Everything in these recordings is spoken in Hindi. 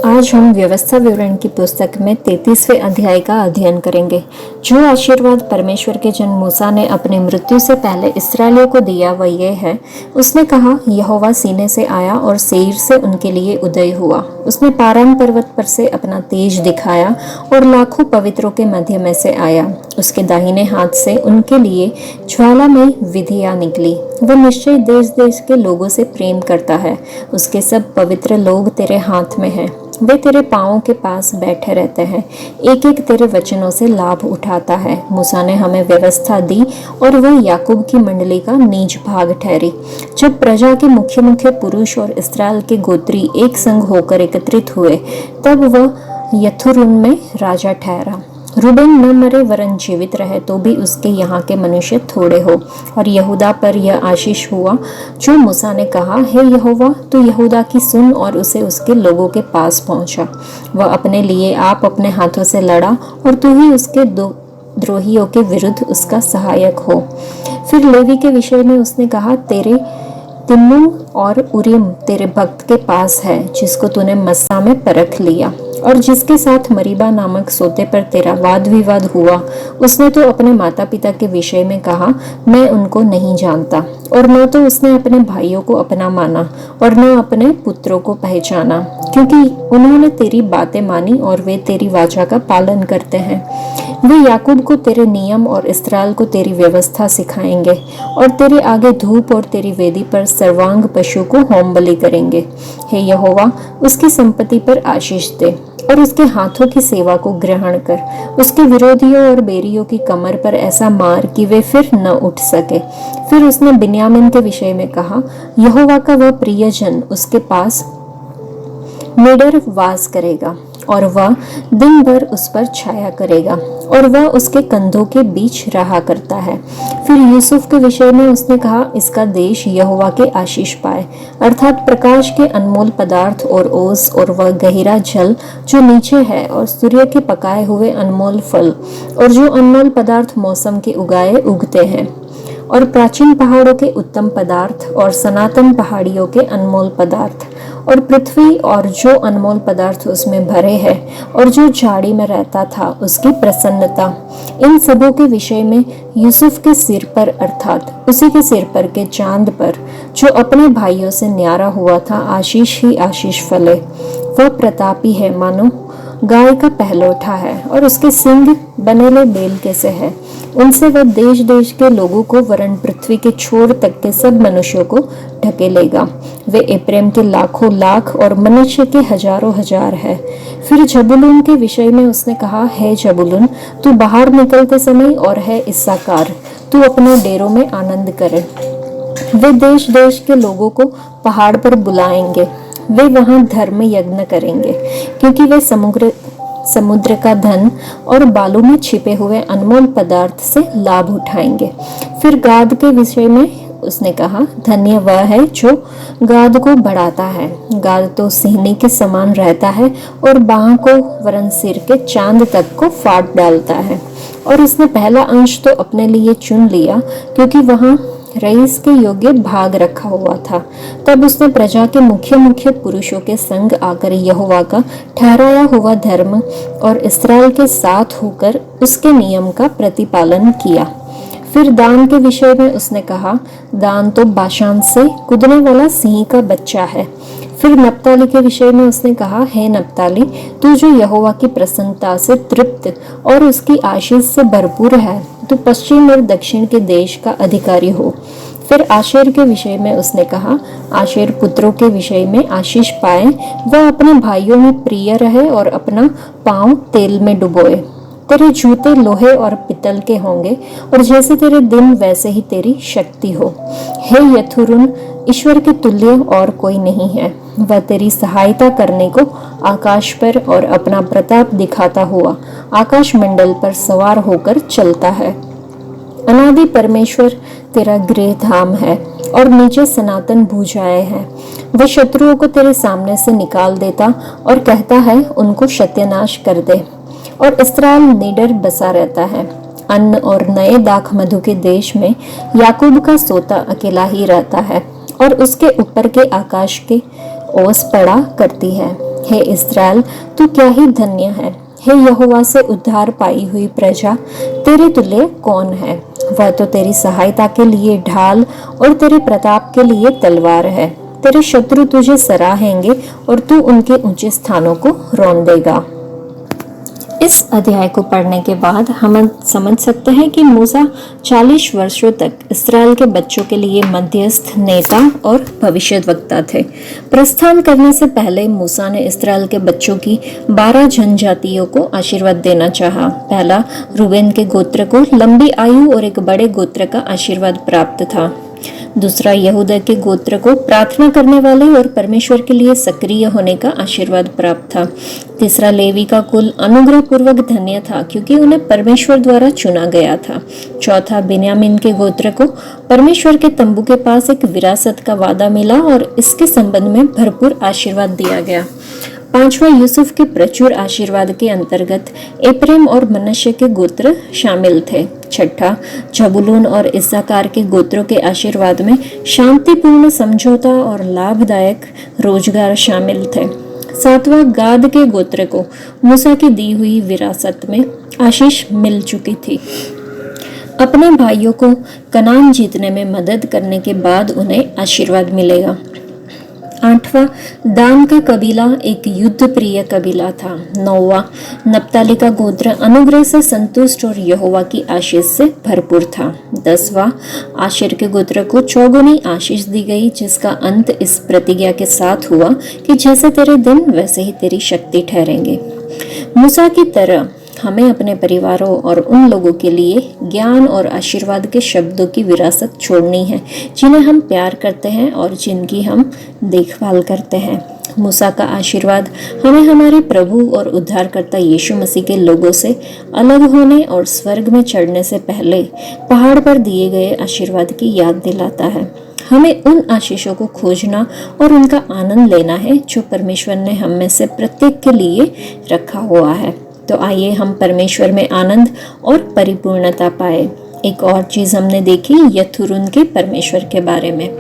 आज हम व्यवस्था विवरण की पुस्तक में 33वें अध्याय का अध्ययन करेंगे। जो आशीर्वाद परमेश्वर के जन मूसा ने अपनी मृत्यु से पहले इस्राएलियों को दिया वह ये है। उसने कहा, यहोवा सीने से आया और सेईर से उनके लिए उदय हुआ। उसने पारान पर्वत पर से अपना तेज दिखाया और लाखों पवित्रों के मध्य में से आया। उसके दाहिने हाथ से उनके लिए ज्वालामयी विधियां निकली। वह निश्चय देश देश के लोगों से प्रेम करता है। उसके सब पवित्र लोग तेरे हाथ में हैं। वे तेरे पाँवों के पास बैठे रहते हैं। एक एक तेरे वचनों से लाभ उठाता है। मूसा ने हमें व्यवस्था दी और वह याकूब की मंडली का नीच भाग ठहरी। जब प्रजा के मुख्य मुख्य पुरुष और इस्राएल के गोत्री एक संग होकर एकत्रित हुए, तब वह यथुरून में राजा ठहरा। रूबेन न मरे वरन जीवित रहे तो भी उसके यहाँ के मनुष्य थोड़े हो। और यहूदा पर यह आशीष हुआ जो मूसा ने कहा, हे यहोवा, तू यहूदा की सुन और उसे उसके लोगों के पास पहुंचा। वह अपने लिए आप अपने हाथों से लड़ा और तू ही उसके द्रोहियों के विरुद्ध उसका सहायक हो। फिर लेवी के विषय में उसने कहा, तेरे तिम्मुम और उरीम तेरे भक्त के पास है, जिसको तूने मस्सा में परख लिया और जिसके साथ मरीबा नामक सोते पर तेरा वाद विवाद हुआ। उसने तो अपने माता पिता के विषय में कहा, मैं उनको नहीं जानता, और न तो उसने अपने भाइयों को अपना माना और न अपने पुत्रों को पहचाना, क्योंकि उन्होंने तेरी बातें मानी और वे तेरी वाचा का पालन करते हैं। वे याकूब को तेरे नियम और इस्राएल को तेरी व्यवस्था सिखाएंगे और तेरे आगे धूप और तेरी वेदी पर सर्वांग पशु को होम बलि करेंगे। हे यहोवा, उसकी संपत्ति पर आशीष दे और उसके हाथों की सेवा को ग्रहण कर। उसके विरोधियों और बेरियों की कमर पर ऐसा मार कि वे फिर न उठ सके। फिर उसने बिन्यामीन के विषय में कहा, यहोवा का वह प्रियजन उसके पास निडर वास करेगा और वह दिन भर उस पर छाया करेगा और वह उसके कंधों के बीच रहा करता है। फिर यूसुफ के विषय में उसने कहा, इसका देश यहोवा के आशीष पाए, अर्थात प्रकाश के अनमोल पदार्थ और ओस और वह गहरा जल जो नीचे है और सूर्य के पकाए हुए अनमोल फल और जो अनमोल पदार्थ मौसम के उगाए उगते हैं और प्राचीन पहाड़ों के उत्तम पदार्थ और सनातन पहाड़ियों के अनमोल पदार्थ और पृथ्वी और जो अनमोल पदार्थ उसमें भरे हैं और जो झाड़ी में रहता था उसकी प्रसन्नता। इन सबों के विषय में यूसुफ के सिर पर अर्थात उसी के सिर पर के चांद पर जो अपने भाइयों से न्यारा हुआ था आशीष ही आशीष फले। वह प्रतापी है, मानो गाय का पहलौठा है और उसके सिंग बनेले बेल के से है। उनसे वह देश देश के लोगों को वरन पृथ्वी के छोर तक के सब मनुष्यों को ढकेलेगा। वे एप्रेम के लाखों लाख और मनुष्य के हजारों हजार है। फिर जबूलून के विषय में उसने कहा, है जबूलून, तू बाहर निकलते समय और है इस्साकार, तू अपने डेरों में आनंद करे। वे देश देश के लोगों को पहाड़ पर बुलाएंगे। वे वहां धर्म यज्ञ करेंगे, क्योंकि वे समुद्र का धन और बालू में छिपे हुए अनमोल पदार्थ से लाभ उठाएंगे। फिर गाद के विषय में उसने कहा, धन्य वह है जो गाद को बढ़ाता है। गाद तो सिंहनी के समान रहता है और बाह को वरन सिर के चांद तक को फाड़ डालता है। और उसने पहला अंश तो अपने लिए चुन लिया, क्योंकि वहां रईस के योग्य भाग रखा हुआ था। तब उसने प्रजा के मुख्य मुख्य पुरुषों के संग आकर यहोवा का ठहराया हुआ धर्म और इस्राएल के साथ होकर उसके नियम का प्रतिपालन किया। फिर दान के विषय में उसने कहा, दान तो बाशान से कूदने वाला सिंह का बच्चा है। फिर नप्ताली के विषय में उसने कहा, हे नप्ताली, तू जो यहोवा की प्रसन्नता से तृप्त और उसकी आशीष से भरपूर है, तू पश्चिम और दक्षिण के देश का अधिकारी हो। फिर आशेर के विषय में उसने कहा, आशेर पुत्रों के विषय में आशीष पाए, वह अपने भाइयों में प्रिय रहे और अपना पांव तेल में डुबोए। तेरे जूते लोहे और पित्तल के होंगे और जैसे तेरे दिन वैसे ही तेरी शक्ति हो। हे यथुरून, ईश्वर के तुल्य और कोई नहीं है। वह तेरी सहायता करने को आकाश पर और अपना प्रताप दिखाता हुआ आकाश मंडल पर सवार होकर चलता है। अनादि परमेश्वर तेरा गृह धाम है और नीचे सनातन भुजाएं हैं। वह शत्रुओं को तेरे सामने से निकाल देता और कहता है, उनको सत्यानाश कर दे। और इस्राएल निडर बसा रहता है। अन्न और नए दाख मधु के देश में याकूब का सोता अकेला ही रहता है और उसके ऊपर के आकाश के ओस पड़ा करती है। हे इस्राएल, तू क्या ही धन्य है। हे यहोवा से उद्धार पाई हुई प्रजा, तेरे तुल्य कौन है। वह तो तेरी सहायता के लिए ढाल और तेरे प्रताप के लिए तलवार है। तेरे शत्रु तुझे सराहेंगे और तू उनके ऊंचे स्थानों को रौंद देगा। इस अध्याय को पढ़ने के बाद हम समझ सकते हैं कि मूसा 40 वर्षों तक इस्राएल के बच्चों के लिए मध्यस्थ, नेता और भविष्यद्वक्ता थे। प्रस्थान करने से पहले मूसा ने इस्राएल के बच्चों की 12 जनजातियों को आशीर्वाद देना चाहा। पहला, रूबेन के गोत्र को लंबी आयु और एक बड़े गोत्र का आशीर्वाद प्राप्त था। दूसरा, यहूदा के गोत्र को प्रार्थना करने वाले और परमेश्वर के लिए सक्रिय होने का आशीर्वाद प्राप्त था। तीसरा, लेवी का कुल अनुग्रह पूर्वक धन्य था क्योंकि उन्हें परमेश्वर द्वारा चुना गया था। चौथा, बिन्यामीन के गोत्र को परमेश्वर के तंबू के पास एक विरासत का वादा मिला और इसके संबंध में भरपूर आशीर्वाद दिया गया। पांचवा, यूसुफ के प्रचुर आशीर्वाद के अंतर्गत एप्रेम और मनश्शे के गोत्र शामिल थे। छठा, जबूलून और इस्साकार के गोत्रों के आशीर्वाद में शांतिपूर्ण समझौता और लाभदायक रोजगार शामिल थे। सातवां, गाद के गोत्र को मूसा की दी हुई विरासत में आशीष मिल चुकी थी। अपने भाइयों को कनान जीतने में मदद करने के बाद उन्हें आशीर्वाद मिलेगा। आठवां, दान का कबीला एक युद्ध प्रिय कबीला था। नौवां, नप्ताली का गोत्र अनुग्रह से संतुष्ट और यहोवा की आशीष से भरपूर था। 10वां, आशेर के गोत्र को चौगुनी आशीष दी गई, जिसका अंत इस प्रतिज्ञा के साथ हुआ कि जैसे तेरे दिन वैसे ही तेरी शक्ति ठहरेंगे। मूसा की तरह हमें अपने परिवारों और उन लोगों के लिए ज्ञान और आशीर्वाद के शब्दों की विरासत छोड़नी है जिन्हें हम प्यार करते हैं और जिनकी हम देखभाल करते हैं। मूसा का आशीर्वाद हमें हमारे प्रभु और उद्धारकर्ता यीशु मसीह के लोगों से अलग होने और स्वर्ग में चढ़ने से पहले पहाड़ पर दिए गए आशीर्वाद की याद दिलाता है। हमें उन आशीषों को खोजना और उनका आनंद लेना है जो परमेश्वर ने हम में से प्रत्येक के लिए रखा हुआ है। तो आइए हम परमेश्वर में आनंद और परिपूर्णता पाए। एक और चीज हमने देखी यथुरून के परमेश्वर के बारे में।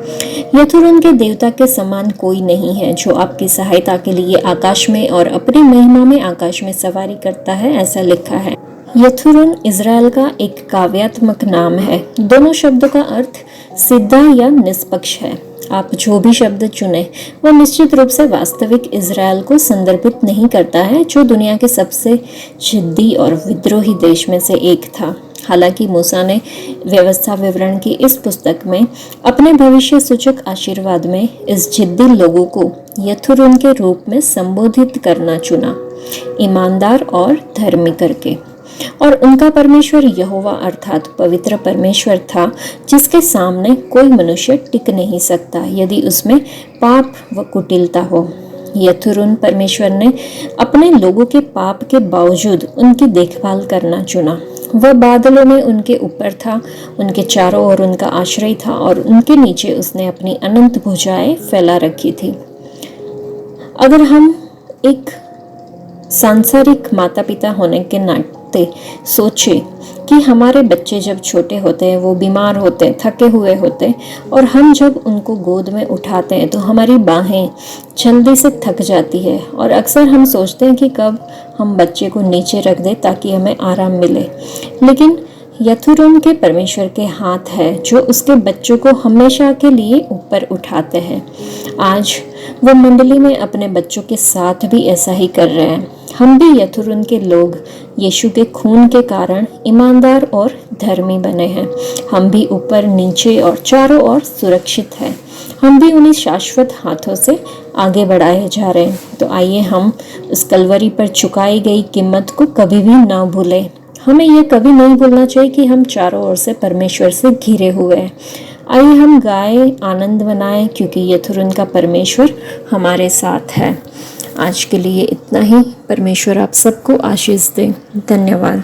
यथुरून के देवता के समान कोई नहीं है जो आपकी सहायता के लिए आकाश में और अपनी महिमा में आकाश में सवारी करता है, ऐसा लिखा है। यथुरून इज़राइल का एक काव्यात्मक नाम है। दोनों शब्दों का अर्थ सीधा या निष्पक्ष है। आप जो भी शब्द चुने वह निश्चित रूप से वास्तविक इज़राइल को संदर्भित नहीं करता है, जो दुनिया के सबसे जिद्दी और विद्रोही देश में से एक था। हालांकि मूसा ने व्यवस्था विवरण की इस पुस्तक में अपने भविष्य सूचक आशीर्वाद में इस जिद्दी लोगों को यथुरून के रूप में संबोधित करना चुना, ईमानदार और धर्मी करके। और उनका परमेश्वर यहोवा अर्थात पवित्र परमेश्वर था, जिसके सामने कोई मनुष्य टिक नहीं सकता यदि उसमें पाप व कुटिलता हो। यथुरून परमेश्वर ने अपने लोगों के पाप के बावजूद उनकी देखभाल करना चुना। वह बादलों में उनके ऊपर था, उनके चारों ओर उनका आश्रय था और उनके नीचे उसने अपनी अनंत भुजाएं फैला रखी थी। अगर हम एक सांसारिक माता पिता होने के नाते सोचे कि हमारे बच्चे जब छोटे होते हैं, वो बीमार होते हैं, थके हुए होते हैं और हम जब उनको गोद में उठाते हैं तो हमारी बाहें जल्दी से थक जाती है और अक्सर हम सोचते हैं कि कब हम बच्चे को नीचे रख दें ताकि हमें आराम मिले। लेकिन यथुरून के परमेश्वर के हाथ है जो उसके बच्चों को हमेशा के लिए ऊपर उठाते हैं। आज वो मंडली में अपने बच्चों के साथ भी ऐसा ही कर रहे हैं। हम भी यथुरून के लोग यीशु के खून के कारण ईमानदार और धर्मी बने हैं। हम भी ऊपर नीचे और चारों ओर सुरक्षित हैं। हम भी उन्हीं शाश्वत हाथों से आगे बढ़ाए जा रहे हैं। तो आइए हम उस कलवरी पर चुकाई गई कीमत को कभी भी ना भूलें। हमें ये कभी नहीं भूलना चाहिए कि हम चारों ओर से परमेश्वर से घिरे हुए हैं। आइए हम गाएं, आनंद मनाएं, क्योंकि यथुरून का परमेश्वर हमारे साथ है। आज के लिए इतना ही। परमेश्वर आप सबको आशीष दे। धन्यवाद।